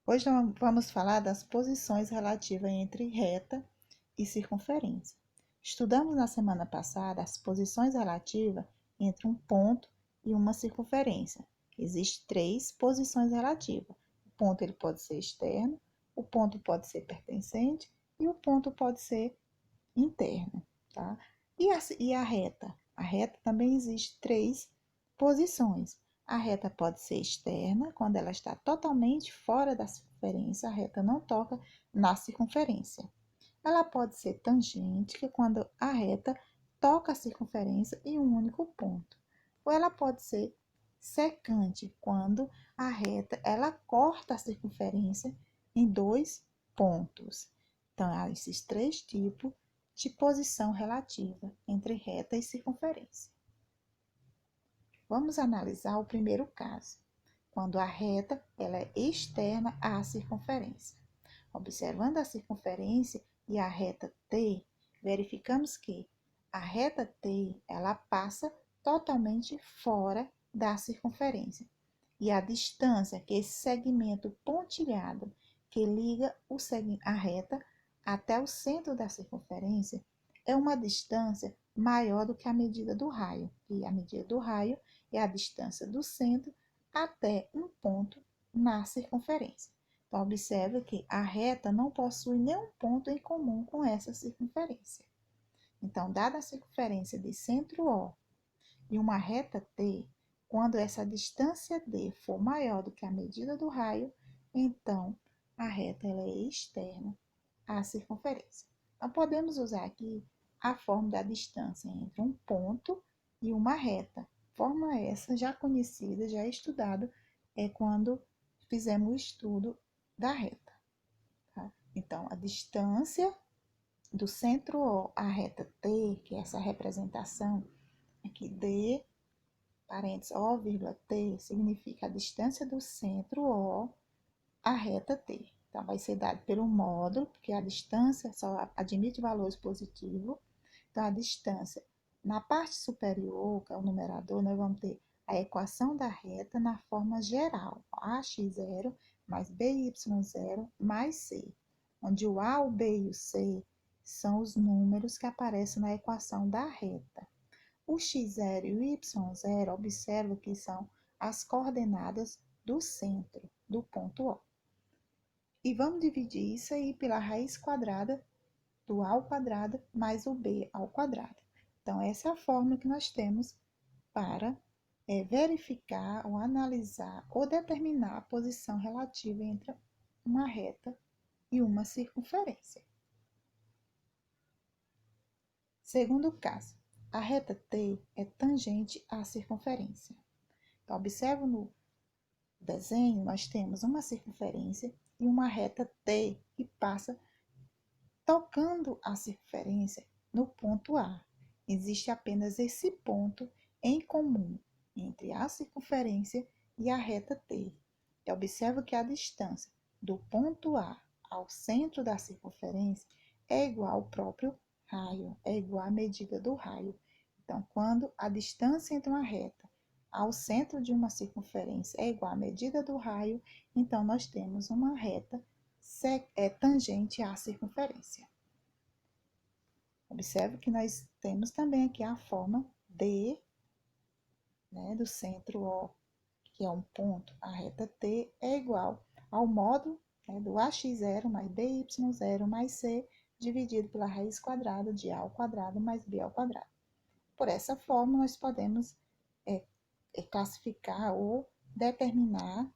Hoje nós vamos falar das posições relativas entre reta e circunferência. Estudamos na semana passada as posições relativas entre um ponto e uma circunferência. Existem 3 posições relativas. O ponto ele pode ser externo, o ponto pode ser pertencente e o ponto pode ser interno, tá? E a reta? A reta também existe 3 posições. A reta pode ser externa, quando ela está totalmente fora da circunferência, a reta não toca na circunferência. Ela pode ser tangente, que é quando a reta toca a circunferência em um único ponto. Ou ela pode ser secante, quando a reta ela corta a circunferência em 2 pontos. Então, há esses 3 tipos de posição relativa entre reta e circunferência. Vamos analisar o primeiro caso, quando a reta ela é externa à circunferência. Observando a circunferência e a reta T, verificamos que a reta T ela passa totalmente fora da circunferência. E a distância, que é esse segmento pontilhado que liga a reta até o centro da circunferência, é uma distância maior do que a medida do raio. E a medida do raio é a distância do centro até um ponto na circunferência. Então, observe que a reta não possui nenhum ponto em comum com essa circunferência. Então, dada a circunferência de centro O e uma reta T, quando essa distância D for maior do que a medida do raio, então a reta ela é externa à circunferência. Então, podemos usar aqui a forma da distância entre um ponto e uma reta. Forma essa já conhecida, já estudada, quando fizemos o estudo da reta. Tá? Então, a distância do centro O à reta T, que é essa representação aqui, D, parênteses, O, T, significa a distância do centro O à reta T. Então, vai ser dado pelo módulo, porque a distância só admite valores positivos. Então, a distância na parte superior, que é o numerador, nós vamos ter a equação da reta na forma geral, ax0 mais by0 mais c, onde o a, o b e o c são os números que aparecem na equação da reta. O x0 e o y0, observa que são as coordenadas do centro, do ponto O. E vamos dividir isso aí pela raiz quadrada do a ao quadrado mais o b ao quadrado. Então, essa é a fórmula que nós temos para verificar ou analisar ou determinar a posição relativa entre uma reta e uma circunferência. Segundo caso, a reta T é tangente à circunferência. Então, observa no desenho, nós temos uma circunferência e uma reta T que passa tocando a circunferência no ponto A. Existe apenas esse ponto em comum entre a circunferência e a reta T. E observa que a distância do ponto A ao centro da circunferência é igual ao próprio raio, é igual à medida do raio. Então, quando a distância entre uma reta ao centro de uma circunferência é igual à medida do raio, então nós temos uma reta tangente à circunferência. Observe que nós temos também aqui a forma D, né, do centro O, que é um ponto, a reta T é igual ao módulo, né, do ax0 mais by0 mais c, dividido pela raiz quadrada de a ao quadrado mais b ao quadrado. Por essa forma, nós podemos classificar ou determinar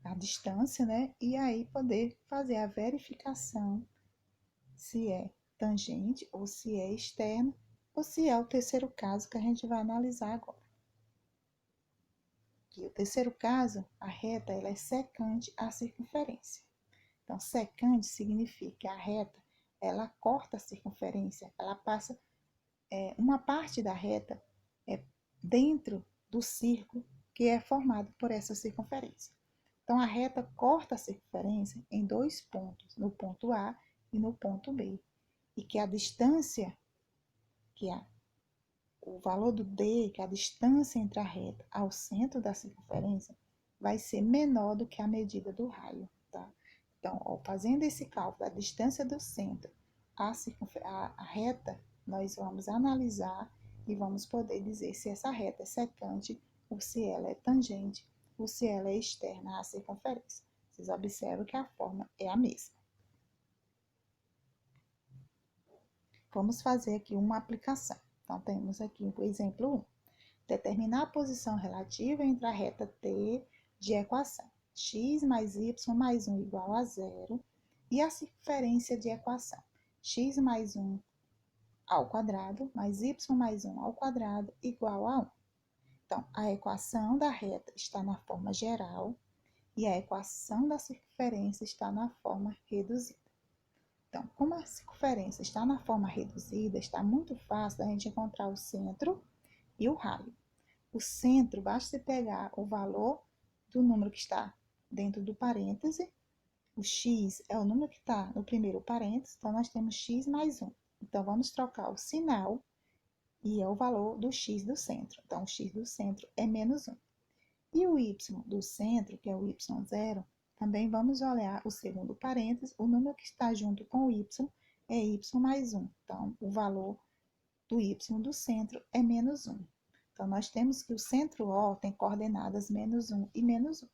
a distância, né? E aí poder fazer a verificação se é tangente ou se é externo, ou se é o terceiro caso que a gente vai analisar agora. Aqui, o terceiro caso, a reta ela é secante à circunferência. Então, secante significa que a reta ela corta a circunferência, ela passa uma parte da reta dentro do círculo que é formado por essa circunferência. Então, a reta corta a circunferência em 2 pontos, no ponto A e no ponto B. E que a distância, o valor do D, que é a distância entre a reta ao centro da circunferência, vai ser menor do que a medida do raio. tá? Então, ó, fazendo esse cálculo da distância do centro à reta, nós vamos analisar e vamos poder dizer se essa reta é secante ou se ela é tangente ou se ela é externa à circunferência. Vocês observam que a forma é a mesma. Vamos fazer aqui uma aplicação. Então, temos aqui o exemplo 1. Determinar a posição relativa entre a reta T de equação x mais y mais 1 igual a 0 e a circunferência de equação x mais 1 ao quadrado mais y mais 1 ao quadrado igual a 1. Então, a equação da reta está na forma geral e a equação da circunferência está na forma reduzida. Então, como a circunferência está na forma reduzida, está muito fácil a gente encontrar o centro e o raio. O centro, basta você pegar o valor do número que está dentro do parêntese. O x é o número que está no primeiro parêntese, então nós temos x mais 1. Então, vamos trocar o sinal e é o valor do x do centro. Então, o x do centro é menos 1. E o y do centro, que é o y0, também vamos olhar o segundo parêntese, o número que está junto com o y é y mais 1. Então, o valor do y do centro é menos 1. Então, nós temos que o centro O tem coordenadas menos 1 e menos 1.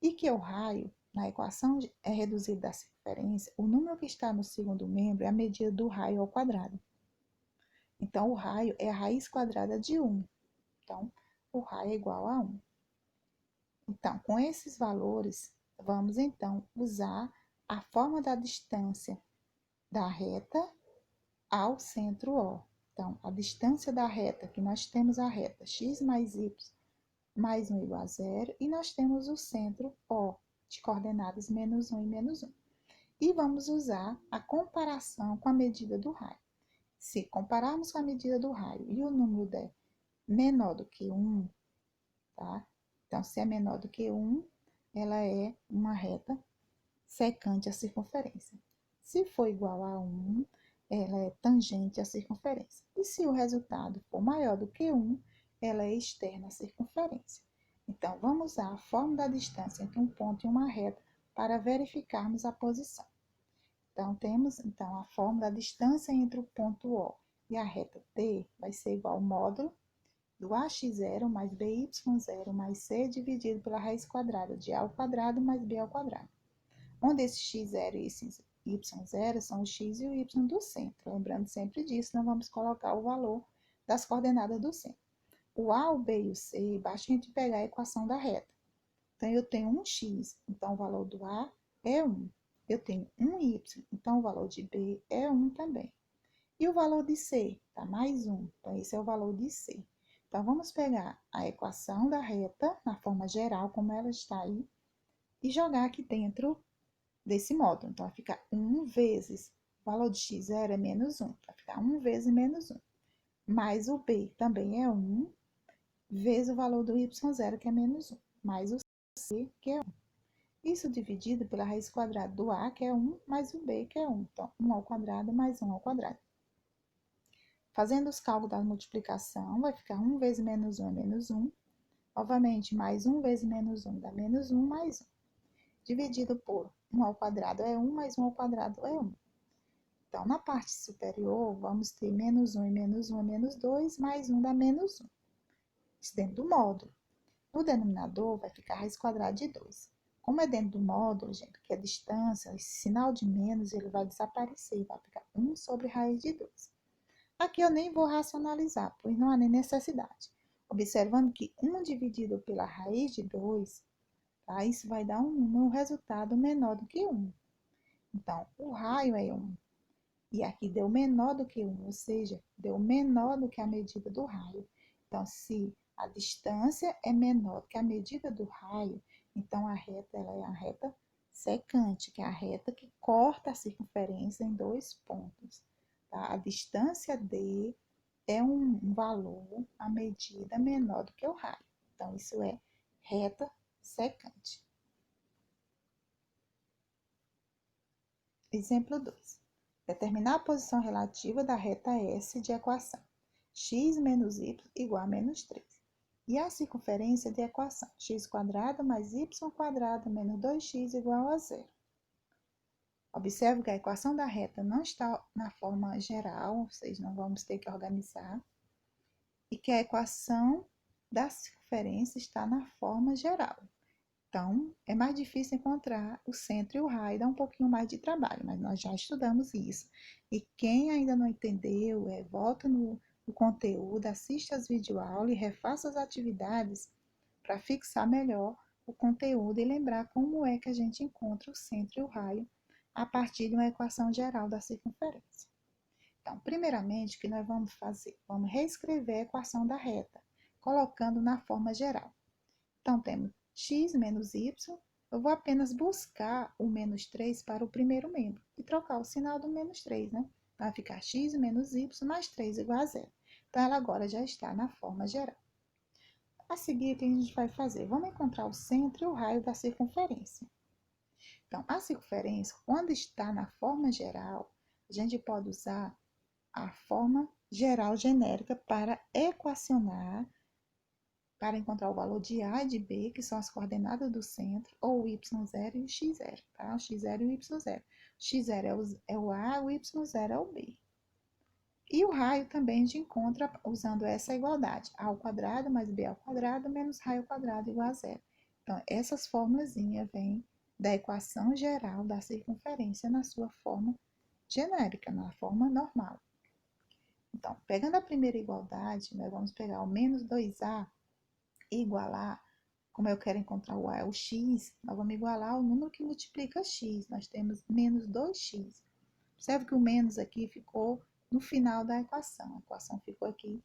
E que o raio, na equação é reduzido da circunferência, o número que está no segundo membro é a medida do raio ao quadrado. Então, o raio é a raiz quadrada de 1. Então, o raio é igual a 1. Então, com esses valores, vamos então usar a forma da distância da reta ao centro O. Então, a distância da reta, que nós temos a reta x mais y mais 1 igual a 0, e nós temos o centro O, de coordenadas menos 1 e menos 1. E vamos usar a comparação com a medida do raio. Se compararmos com a medida do raio e o número der menor do que 1, tá? Então, se é menor do que 1, ela é uma reta secante à circunferência. Se for igual a 1, ela é tangente à circunferência. E se o resultado for maior do que 1, ela é externa à circunferência. Então, vamos usar a fórmula da distância entre um ponto e uma reta para verificarmos a posição. Então, temos a fórmula da distância entre o ponto O e a reta T vai ser igual ao módulo do AX0 mais BY0 mais C dividido pela raiz quadrada de A ao quadrado mais B ao quadrado. Onde esse x0 e esse y0 são o x e o y do centro. Lembrando sempre disso, não vamos colocar o valor das coordenadas do centro. O A, o B e o C, basta a gente pegar a equação da reta. Então, eu tenho um x, então o valor do A é 1. Eu tenho um y, então o valor de B é 1 também. E o valor de C? Tá mais 1. Então, esse é o valor de C. Então, vamos pegar a equação da reta, na forma geral, como ela está aí, e jogar aqui dentro desse módulo. Então, vai ficar 1 vezes o valor de x0 é menos 1. Vai ficar 1 vezes menos 1. Mais o B também é 1, vezes o valor do y0, que é menos 1. Mais o C, que é 1. Isso dividido pela raiz quadrada do A, que é 1, mais o B, que é 1. Então, 1 ao quadrado mais 1 ao quadrado. Fazendo os cálculos da multiplicação, vai ficar 1 vezes menos 1 é menos 1. Novamente, mais 1 vezes menos 1 dá menos 1 mais 1. Dividido por 1 ao quadrado é 1, mais 1 ao quadrado é 1. Então, na parte superior, vamos ter menos 1 e menos 1 é menos 2, mais 1 dá menos 1. Isso dentro do módulo. No denominador, vai ficar raiz quadrada de 2. Como é dentro do módulo, gente, que é distância, esse sinal de menos ele vai desaparecer, vai ficar 1 sobre raiz de 2. Aqui eu nem vou racionalizar, pois não há nem necessidade. Observando que 1 dividido pela raiz de 2, tá? Isso vai dar um resultado menor do que 1. Então, o raio é 1. E aqui deu menor do que 1, ou seja, deu menor do que a medida do raio. Então, se a distância é menor que a medida do raio, então a reta ela é a reta secante, que é a reta que corta a circunferência em dois pontos. Tá? A distância D é um valor, a medida menor do que o raio. Então, isso é reta secante. Exemplo 2. Determinar a posição relativa da reta S de equação x menos y igual a menos 3. e a circunferência de equação x² mais y² menos 2x igual a zero. Observe que a equação da reta não está na forma geral, ou seja, não vamos ter que organizar, e que a equação da circunferência está na forma geral. Então, é mais difícil encontrar o centro e o raio, dá um pouquinho mais de trabalho, mas nós já estudamos isso. E quem ainda não entendeu, volta no conteúdo, assista as videoaulas e refaça as atividades para fixar melhor o conteúdo e lembrar como é que a gente encontra o centro e o raio a partir de uma equação geral da circunferência. Então, primeiramente, o que nós vamos fazer? Vamos reescrever a equação da reta, colocando na forma geral. Então, temos x menos y, eu vou apenas buscar o menos 3 para o primeiro membro e trocar o sinal do menos 3, né? Vai ficar x menos y mais 3 igual a zero. Então, ela agora já está na forma geral. A seguir, o que a gente vai fazer? Vamos encontrar o centro e o raio da circunferência. Então, a circunferência, quando está na forma geral, a gente pode usar a forma geral genérica para equacionar, para encontrar o valor de A e de B, que são as coordenadas do centro, ou o y0 e o x0, tá? O x0 e o y0. O x0 é o A, o y0 é o B. E o raio também a gente encontra usando essa igualdade. A ao quadrado mais B ao quadrado menos raio ao quadrado igual a zero. Então, essas formulazinhas vêm da equação geral da circunferência na sua forma genérica, na forma normal. Então, pegando a primeira igualdade, nós vamos pegar o menos 2A e igualar, como eu quero encontrar o A é o x, nós vamos igualar o número que multiplica x. Nós temos menos 2x. Observe que o menos aqui ficou no final da equação. A equação ficou aqui,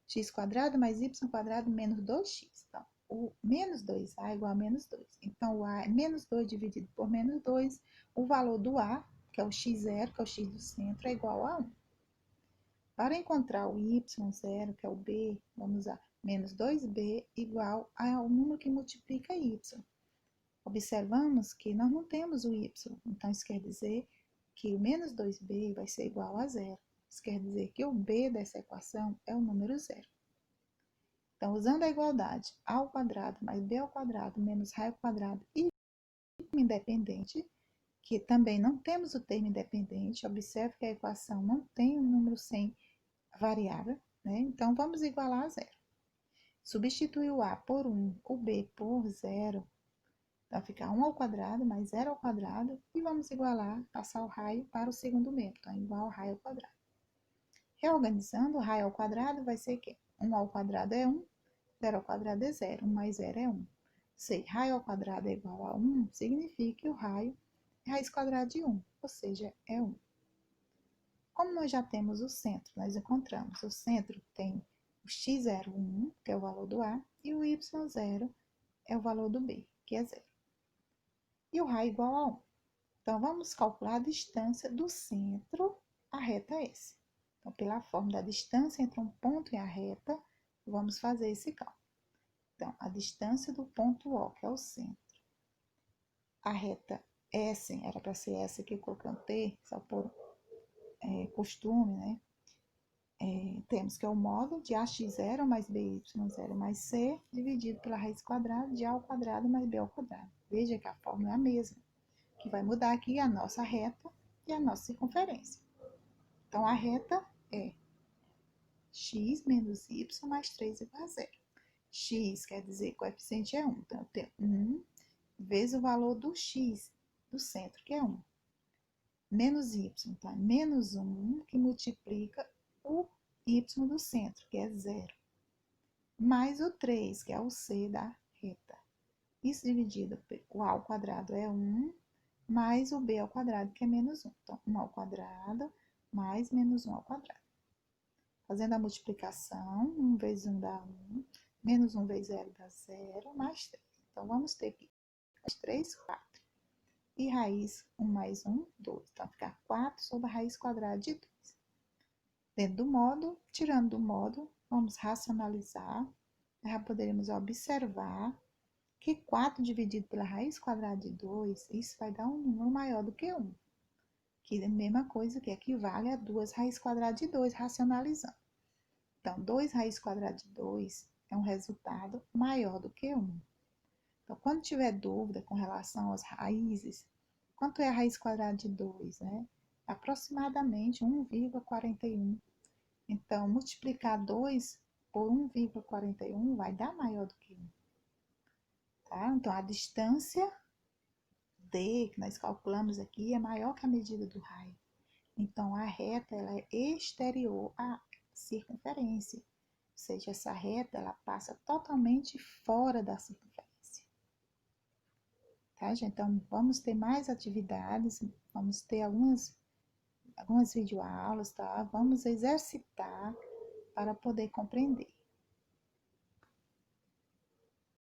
x² mais y² menos 2x. Então, o menos 2A é igual a menos 2. Então, o A é menos 2 dividido por menos 2. O valor do A, que é o x0, que é o x do centro, é igual a 1. Para encontrar o y0, que é o b, vamos usar menos 2b igual ao número que multiplica y. Observamos que nós não temos o y, então isso quer dizer que o menos 2b vai ser igual a zero. Isso quer dizer que o b dessa equação é o número zero. Então, usando a igualdade a ao quadrado mais b ao quadrado menos raio ao quadrado e termo independente, que também não temos o termo independente, observe que a equação não tem um número sem variável, né? Então, vamos igualar a zero. Substituir o a por 1, o b por zero, vai ficar 1 ao quadrado mais 0 ao quadrado, e vamos igualar, passar o raio para o segundo membro, então, igual ao raio ao quadrado. Reorganizando, o raio ao quadrado vai ser que 1 ao quadrado é 1, 0 ao quadrado é 0, 1 mais 0 é 1. Se raio ao quadrado é igual a 1, significa que o raio é raiz quadrada de 1, ou seja, é 1. Como nós já temos o centro, nós encontramos o centro tem o x0, 1, que é o valor do A, e o y0 é o valor do B, que é 0. E o raio igual a 1. Então, vamos calcular a distância do centro à reta S. Então, pela fórmula da distância entre um ponto e a reta, vamos fazer esse cálculo. Então, a distância do ponto O, que é o centro, a reta S, era para ser essa aqui, colocando T, só por costume, né? Temos que é o módulo de AX0 mais BY0 mais C, dividido pela raiz quadrada de A ao quadrado mais B ao quadrado. Veja que a fórmula é a mesma. O que vai mudar aqui é a nossa reta e a nossa circunferência. Então, a reta é x menos y mais 3 igual a zero. X quer dizer que o coeficiente é 1. Então, eu tenho 1 vezes o valor do x do centro, que é 1. Menos y, tá? Menos 1, que multiplica o y do centro, que é 0. Mais o 3, que é o c da reta. Isso dividido pelo a ao quadrado é 1, mais o b ao quadrado, que é menos 1. Então, 1 ao quadrado mais menos 1 ao quadrado. Fazendo a multiplicação, 1 vezes 1 dá 1, menos 1 vezes 0 dá 0, mais 3. Então, vamos ter aqui mais 3, 4. E raiz 1 mais 1, 2. Então, vai ficar 4 sobre a raiz quadrada de 2. Dentro do módulo, tirando do módulo, vamos racionalizar. Já poderemos observar que 4 dividido pela raiz quadrada de 2, isso vai dar um número maior do que 1. Que é a mesma coisa que equivale a 2 raiz quadrada de 2, racionalizando. Então, 2 raiz quadrada de 2 é um resultado maior do que 1. Então, quando tiver dúvida com relação às raízes, quanto é a raiz quadrada de 2, né? Aproximadamente 1,41. Então, multiplicar 2 por 1,41 vai dar maior do que 1. Tá? Então, a distância D, que nós calculamos aqui, é maior que a medida do raio. Então, a reta ela é exterior à circunferência. Ou seja, essa reta ela passa totalmente fora da circunferência. Tá, gente? Então, vamos ter mais atividades, vamos ter algumas videoaulas, tá? Vamos exercitar para poder compreender.